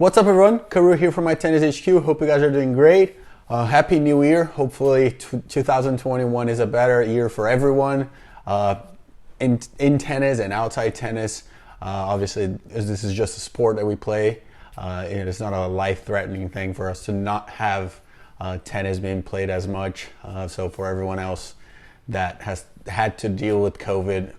What's up everyone, Karu here from my Tennis HQ. Hope you guys are doing great. Happy New Year. Hopefully 2021 is a better year for everyone in tennis and outside tennis. Obviously this is just a sport that we play. It's not a life-threatening thing for us to not have tennis being played as much. So for everyone else that has had to deal with COVID,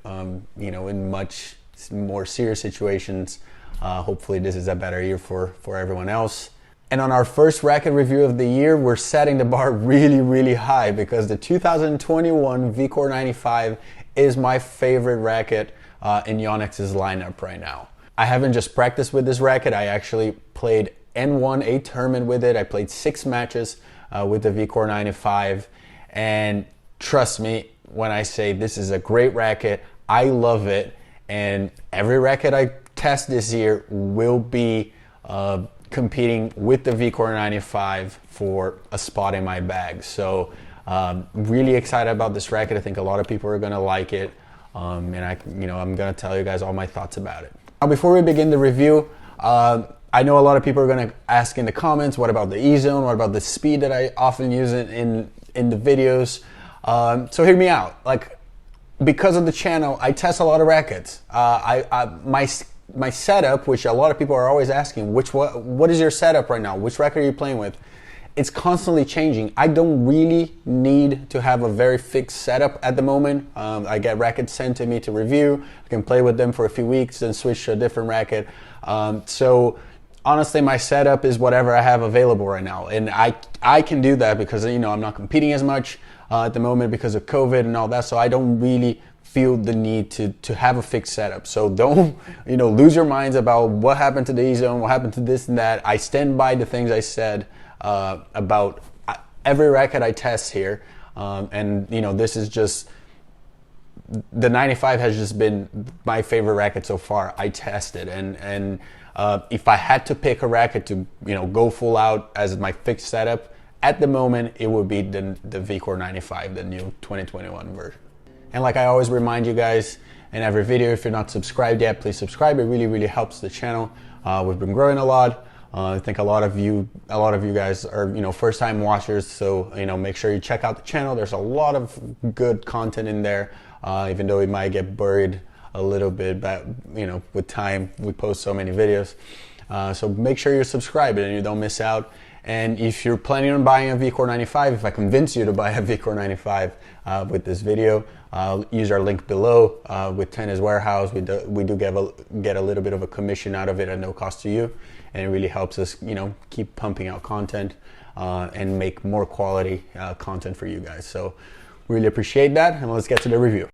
in much more serious situations, hopefully this is a better year for everyone else. And on our first racket review of the year, we're setting the bar really high because the 2021 VCORE 95 is my favorite racket in Yonex's lineup right now. I haven't just practiced with this racket, I actually played and won a tournament with it. I played 6 matches with the VCORE 95, and trust me when I say this is a great racket. I love it, and every racket I test this year will be competing with the VCORE 95 for a spot in my bag. So really excited about this racket. I think a lot of people are gonna like it, and I'm gonna tell you guys all my thoughts about it. Now, before we begin the review, I know a lot of people are gonna ask in the comments, what about the E-zone? What about the speed that I often use it in the videos? So hear me out. Like, because of the channel, I test a lot of rackets. My setup, which a lot of people are always asking, what is your setup right now? Which racket are you playing with? It's constantly changing. I don't really need to have a very fixed setup at the moment. I get rackets sent to me to review. I can play with them for a few weeks and switch to a different racket. So honestly, my setup is whatever I have available right now. And I can do that because, I'm not competing as much at the moment because of COVID and all that. So I don't really feel the need to have a fixed setup. So don't lose your minds about what happened to the E-zone, what happened to this and that. I stand by the things I said about every racket I test here, and this is just, the 95 has just been my favorite racket so far. I tested, and if I had to pick a racket to go full out as my fixed setup at the moment, it would be the VCORE 95, the new 2021 version. And like I always remind you guys in every video, if you're not subscribed yet, please subscribe. It really helps the channel. We've been growing a lot. I think a lot of you guys are first-time watchers, so make sure you check out the channel. There's a lot of good content in there, even though it might get buried a little bit, but with time we post so many videos. So make sure you're subscribed and you don't miss out. And if you're planning on buying a VCORE 95, if I convince you to buy a VCORE 95 with this video, use our link below with Tennis Warehouse. We do get a little bit of a commission out of it at no cost to you, and it really helps us keep pumping out content and make more quality content for you guys. So really appreciate that, and let's get to the review.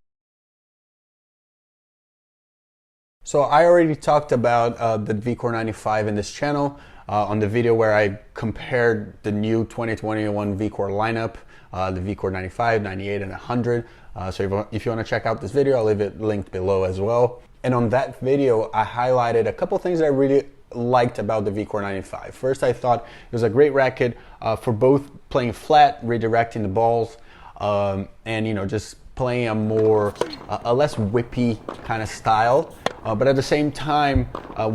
So I already talked about the VCORE 95 in this channel on the video where I compared the new 2021 VCORE lineup, the VCORE 95, 98, and 100. So if you want to check out this video, I'll leave it linked below as well. And on that video, I highlighted a couple things that I really liked about the VCORE 95. First, I thought it was a great racket for both playing flat, redirecting the balls, and just playing a less whippy kind of style. But at the same time,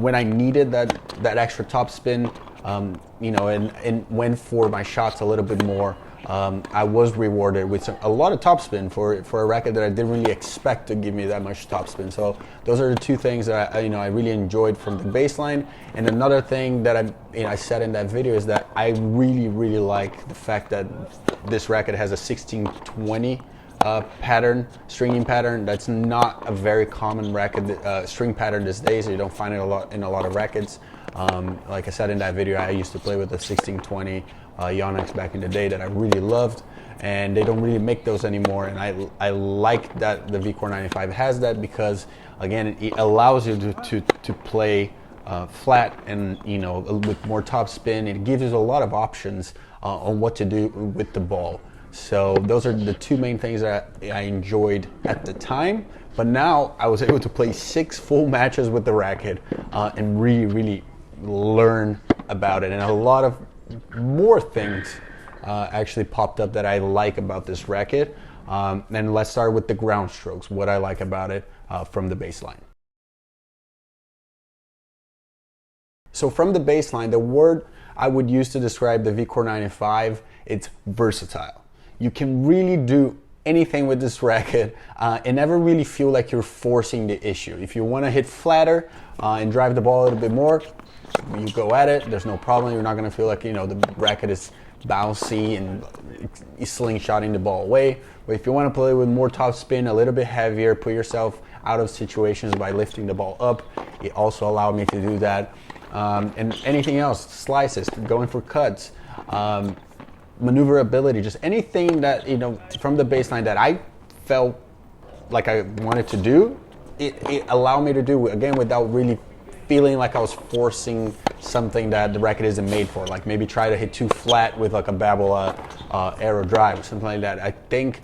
when I needed that extra topspin, and went for my shots a little bit more, I was rewarded with a lot of topspin for a racket that I didn't really expect to give me that much topspin. So those are the two things that I really enjoyed from the baseline. And another thing that I said in that video is that I really like the fact that this racket has a 16-20 stringing pattern. That's not a very common racket string pattern these days. You don't find it in a lot of rackets. Like I said in that video, I used to play with a 16-20 Yonex back in the day that I really loved, and they don't really make those anymore. And I like that the VCORE 95 has that, because again, it allows you to play flat and with more top spin. It gives you a lot of options on what to do with the ball. So those are the two main things that I enjoyed at the time. But now I was able to play 6 full matches with the racket and really learn about it. And a lot of more things actually popped up that I like about this racket. And let's start with the ground strokes, what I like about it from the baseline. So from the baseline, the word I would use to describe the VCORE 95, it's versatile. You can really do anything with this racket and never really feel like you're forcing the issue. If you want to hit flatter and drive the ball a little bit more, you go at it. There's no problem. You're not going to feel like, you know, the racket is bouncy and slingshotting the ball away. But if you want to play with more top spin, a little bit heavier, put yourself out of situations by lifting the ball up, it also allowed me to do that. And anything else, slices, going for cuts, maneuverability, just anything that, you know, from the baseline that I felt like I wanted to do, it allowed me to do, again, without really feeling like I was forcing something that the racket isn't made for, like maybe try to hit too flat with like a Babel arrow drive or something like that. I think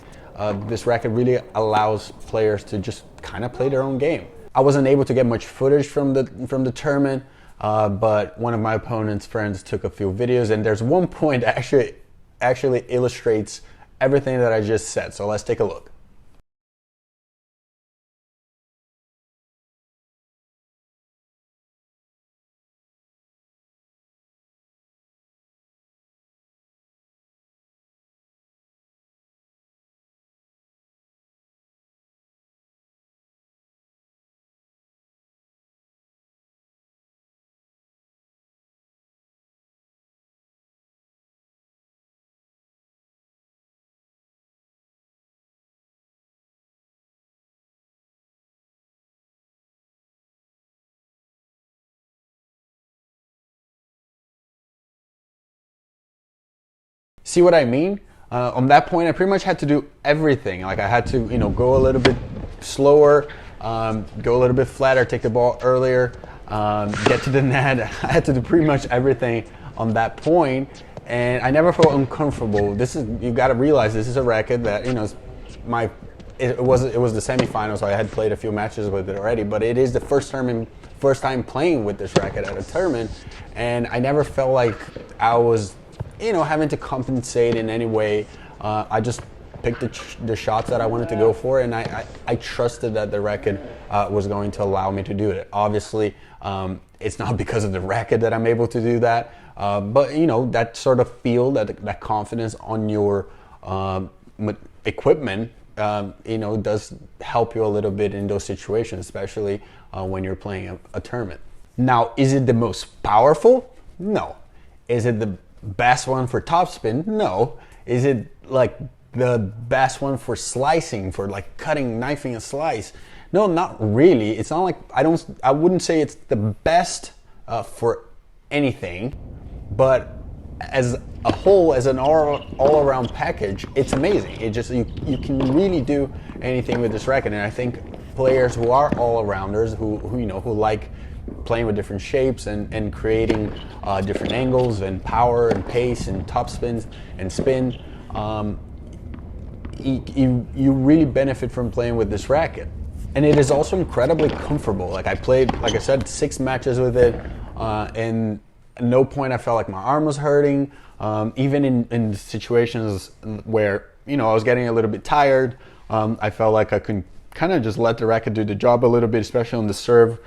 this racket really allows players to just kind of play their own game. I wasn't able to get much footage from the tournament, but one of my opponent's friends took a few videos, and there's one point that actually illustrates everything that I just said. So let's take a look. See what I mean? On that point, I pretty much had to do everything. Like I had to, you know, go a little bit slower, go a little bit flatter, take the ball earlier, get to the net. I had to do pretty much everything on that point, and I never felt uncomfortable. You got to realize this is a racket that, you know, it was the semifinals, so I had played a few matches with it already, but it is the first time playing with this racket at a tournament, and I never felt like I was, you know, having to compensate in any way. I just picked the shots that I wanted to go for, and I trusted that the racket was going to allow me to do it. Obviously, it's not because of the racket that I'm able to do that, but, you know, that sort of feel, that confidence on your equipment, you know, does help you a little bit in those situations, especially when you're playing a tournament. Now, is it the most powerful? No. Is it the best one for topspin? No. Is it like the best one for slicing, for like cutting, knifing a slice? No, not really. It's not like, I wouldn't say it's the best for anything, but as a whole, as an all-around package, it's amazing. It just, you can really do anything with this racket, and I think players who are all-arounders, who you know, who like playing with different shapes and creating different angles and power and pace and top spins and spin, you really benefit from playing with this racket. And it is also incredibly comfortable. Like I played, like I said, 6 matches with it, and at no point I felt like my arm was hurting. Even in situations where, you know, I was getting a little bit tired, I felt like I could kind of just let the racket do the job a little bit, especially on the serve.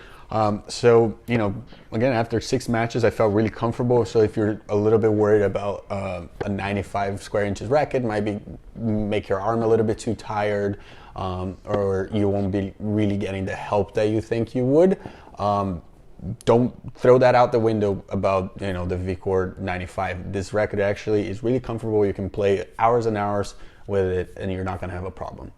So, you know, again, after 6 matches, I felt really comfortable. So if you're a little bit worried about a 95 square inches racket, maybe make your arm a little bit too tired, or you won't be really getting the help that you think you would, don't throw that out the window about, you know, the VCORE 95. This racket actually is really comfortable. You can play hours and hours with it, and you're not going to have a problem.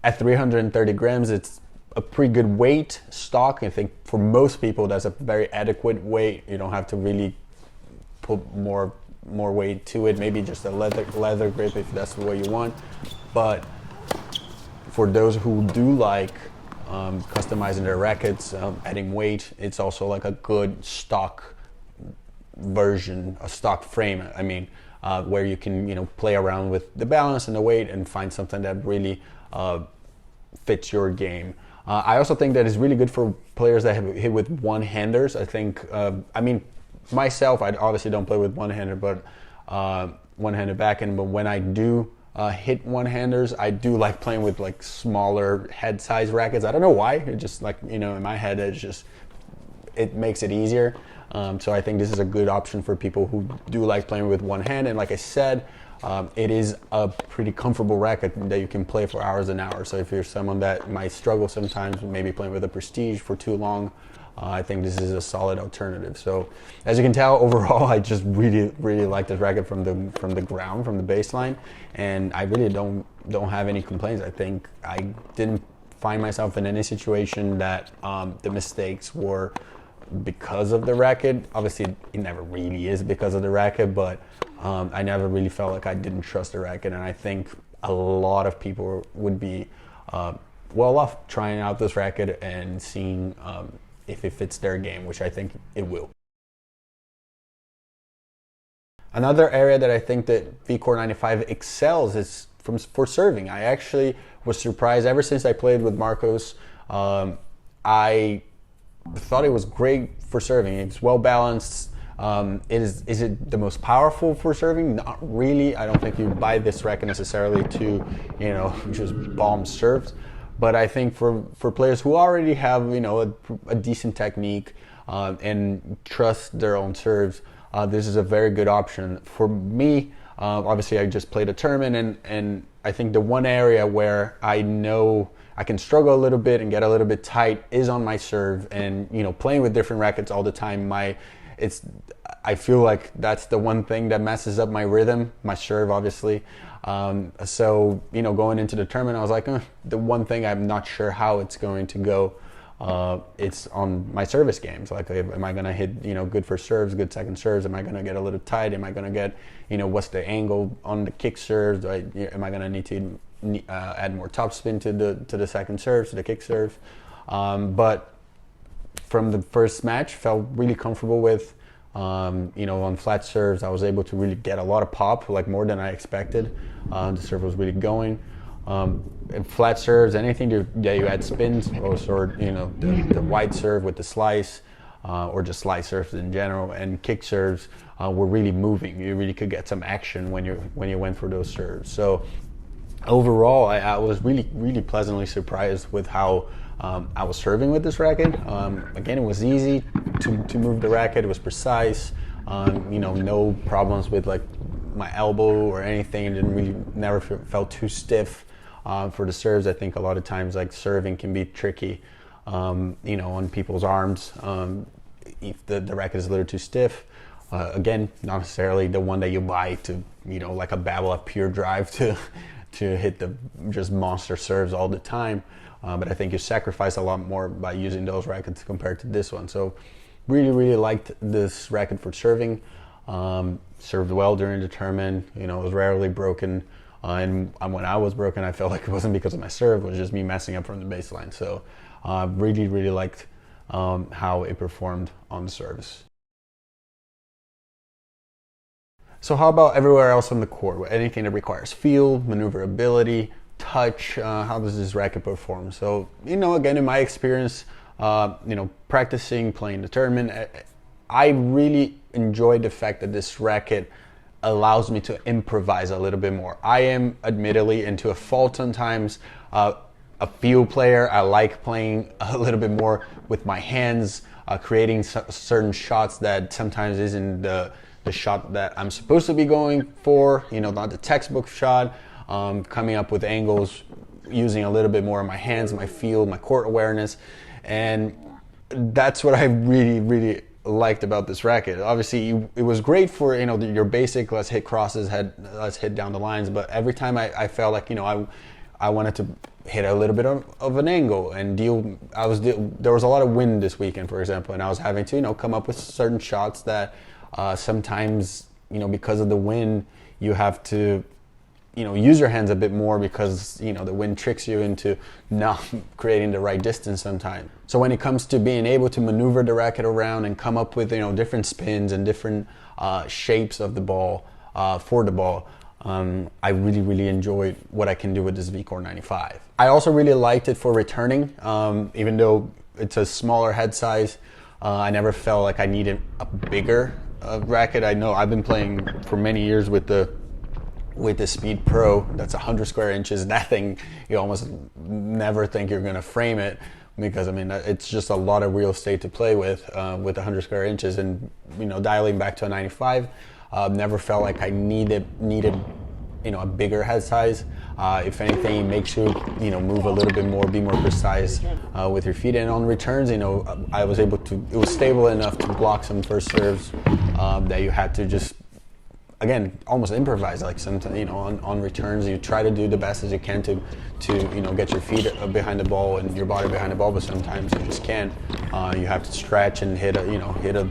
At 330 grams, it's a pretty good weight stock. I think for most people that's a very adequate weight. You don't have to really put more weight to it. Maybe just a leather grip if that's what you want. But for those who do like customizing their rackets, adding weight, it's also like a good stock version, a stock frame. I mean, where you can, you know, play around with the balance and the weight and find something that really fits your game. I also think that it's really good for players that have hit with one-handers. I think, I mean, myself, I obviously don't play with one-hander, but one-handed backhand. But when I do hit one-handers, I do like playing with like smaller head size rackets. I don't know why. It just, like, you know, in my head, it makes it easier. So I think this is a good option for people who do like playing with one hand. And like I said, it is a pretty comfortable racket that you can play for hours and hours. So if you're someone that might struggle sometimes, maybe playing with a Prestige for too long, I think this is a solid alternative. So as you can tell, overall, I just really like this racket from the ground, from the baseline, and I really don't have any complaints. I think I didn't find myself in any situation that the mistakes were because of the racket. Obviously, it never really is because of the racket, but I never really felt like I didn't trust the racket, and I think a lot of people would be well off trying out this racket and seeing if it fits their game, which I think it will. Another area that I think that VCORE 95 excels is for serving. I actually was surprised ever since I played with Marcos. I thought it was great for serving. It's well balanced. Is it the most powerful for serving? Not really. I don't think you buy this racket necessarily to, just bomb serves. But I think for players who already have, a decent technique and trust their own serves, this is a very good option. For me, obviously I just played a tournament, and I think the one area where I know I can struggle a little bit and get a little bit tight is on my serve. And, playing with different rackets all the time, I feel like that's the one thing that messes up my rhythm, my serve, obviously. So, going into the tournament, I was like, the one thing I'm not sure how it's going to go, it's on my service games. Like, am I going to hit, good first serves, good second serves? Am I going to get a little tight? Am I going to get, what's the angle on the kick serves? Am I going to need to add more topspin to the second serves, to the kick serves? But from the first match, felt really comfortable with. On flat serves, I was able to really get a lot of pop, like more than I expected. The serve was really going. And flat serves, anything that you add spins, or the wide serve with the slice, or just slice serves in general, and kick serves were really moving. You really could get some action when you went for those serves. So overall, I was really pleasantly surprised with how I was serving with this racket. Again, it was easy to move the racket. It was precise. No problems with like my elbow or anything. It never felt too stiff for the serves. I think a lot of times like serving can be tricky, on people's arms if the racket is a little too stiff. Again, not necessarily the one that you buy to, like a Babla pure drive to hit the just monster serves all the time. But I think you sacrifice a lot more by using those rackets compared to this one. So really liked this racket for serving. Served well during the tournament. It was rarely broken. And when I was broken, I felt like it wasn't because of my serve. It was just me messing up from the baseline. So really liked how it performed on the service. So how about everywhere else on the court? Anything that requires feel, maneuverability, touch, how does this racket perform? So, again, in my experience, practicing, playing the tournament, I really enjoyed the fact that this racket allows me to improvise a little bit more. I am admittedly into a fault sometimes, a feel player. I like playing a little bit more with my hands, creating certain shots that sometimes isn't the shot that I'm supposed to be going for, not the textbook shot. Coming up with angles, using a little bit more of my hands, my feel, my court awareness, and that's what I really liked about this racket. Obviously, it was great for your basic let's hit crosses, let's hit down the lines, but every time I felt like I wanted to hit a little bit of an angle and deal. There was a lot of wind this weekend, for example, and I was having to come up with certain shots that sometimes because of the wind you have to use your hands a bit more because, the wind tricks you into not creating the right distance sometimes. So when it comes to being able to maneuver the racket around and come up with, different spins and different shapes of the ball, for the ball, I really enjoyed what I can do with this VCORE 95. I also really liked it for returning, even though it's a smaller head size. I never felt like I needed a bigger racket. I know I've been playing for many years with the Speed Pro. That's 100 square inches. That thing, you almost never think you're going to frame it. because I mean it's just a lot of real estate to play with 100 square inches, and dialing back to a 95, never felt like I needed a bigger head size. If anything, it makes you move a little bit more, be more precise with your feet. And on returns, I was able to. It was stable enough to block some first serves that you had to just, again, almost improvise. Like sometimes, on returns, you try to do the best as you can to get your feet behind the ball and your body behind the ball, but sometimes you just can't. You have to stretch and hit a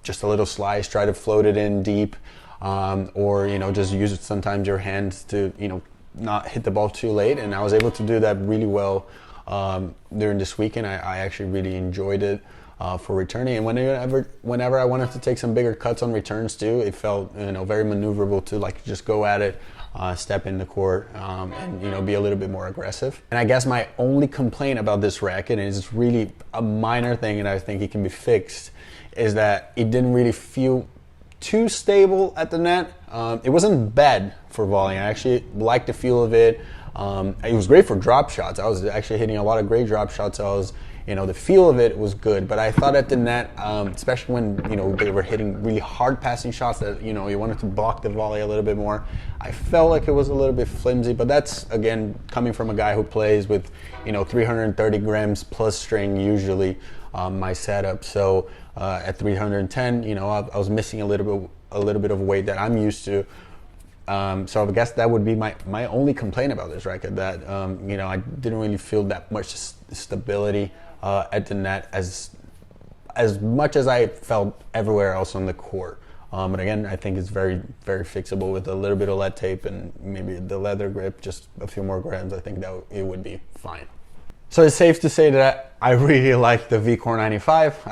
just a little slice, try to float it in deep, or just use sometimes your hands to not hit the ball too late. And I was able to do that really well during this weekend. I actually really enjoyed it for returning, and whenever I wanted to take some bigger cuts on returns too, it felt very maneuverable to like just go at it, step in the court, and be a little bit more aggressive. And I guess my only complaint about this racket, and it's really a minor thing and I think it can be fixed, is that it didn't really feel too stable at the net. It wasn't bad for volleying. I actually liked the feel of it. It was great for drop shots. I was actually hitting a lot of great drop shots. The feel of it was good, but I thought at the net, especially when they were hitting really hard passing shots that you wanted to block the volley a little bit more, I felt like it was a little bit flimsy. But that's, again, coming from a guy who plays with 330 grams plus string usually my setup. So at 310, I was missing a little bit of weight that I'm used to. So I guess that would be my only complaint about this racket, that I didn't really feel that much stability at the net as much as I felt everywhere else on the court. But again, I think it's very, very fixable with a little bit of lead tape and maybe the leather grip, just a few more grams. I think that it would be fine. So it's safe to say that I really like the VCORE 95.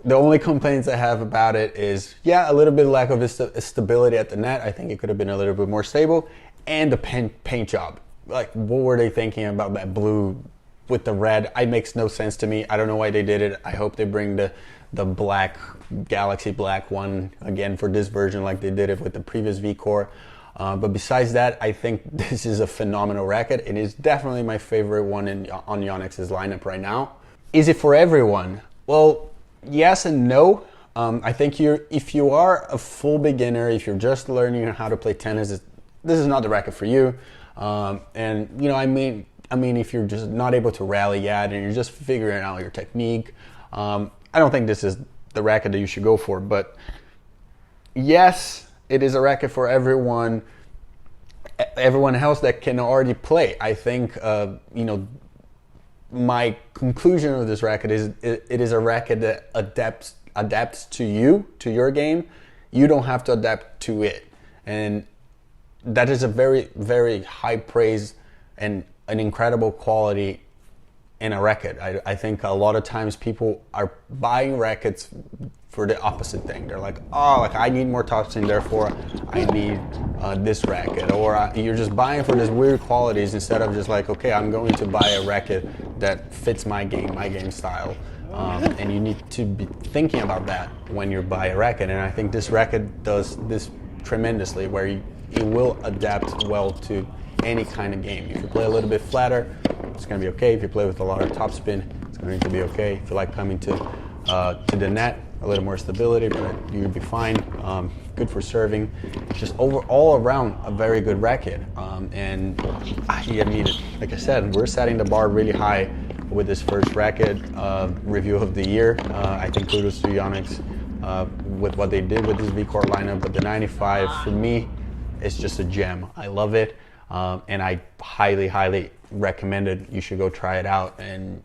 The only complaints I have about it is, a little bit of lack of stability at the net. I think it could have been a little bit more stable, and the paint job. Like, what were they thinking about that blue with the red? It makes no sense to me. I don't know why they did it. I hope they bring the black, Galaxy black one again for this version like they did it with the previous VCORE. But besides that, I think this is a phenomenal racket. It is definitely my favorite one on Yonex's lineup right now. Is it for everyone? Well, yes and no. I think if you are a full beginner, if you're just learning how to play tennis, this is not the racket for you. And I mean, if you're just not able to rally yet and you're just figuring out your technique, I don't think this is the racket that you should go for. But yes, it is a racket for everyone else that can already play. I think my conclusion of this racket is it is a racket that adapts to you, to your game. You don't have to adapt to it, and that is a very, very high praise and an incredible quality in a racket. I think a lot of times people are buying rackets for the opposite thing. They're like, I need more topspin, therefore I need this racket. Or you're just buying for these weird qualities instead of just like, okay, I'm going to buy a racket that fits my game style. And you need to be thinking about that when you buy a racket. And I think this racket does this tremendously, where it will adapt well to any kind of game. If you play a little bit flatter, it's going to be okay. If you play with a lot of topspin, it's going to be okay. If you like coming to the net, a little more stability, but you'll be fine. Good for serving. Just all around a very good racket. And like I said, we're setting the bar really high with this first racket review of the year. I think kudos to Yonex with what they did with this VCORE lineup. But the 95 for me is just a gem. I love it, and I highly recommend it. You should go try it out and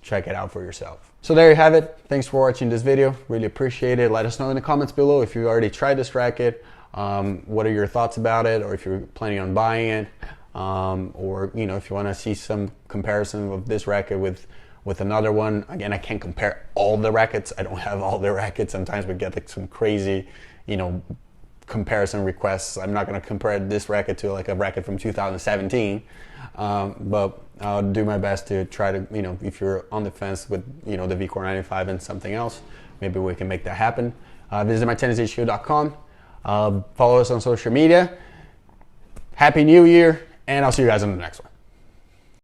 check it out for yourself. So there you have it. Thanks for watching this video. Really appreciate it. Let us know in the comments below if you already tried this racket. What are your thoughts about it, or if you're planning on buying it, or if you want to see some comparison of this racket with another one. Again, I can't compare all the rackets. I don't have all the rackets. Sometimes we get like some crazy, comparison requests. I'm not going to compare this racket to like a racket from 2017, but I'll do my best to try to, if you're on the fence with, the VCORE 95 and something else, maybe we can make that happen. Visit mytennishq.com. Follow us on social media. Happy New Year, and I'll see you guys in the next one.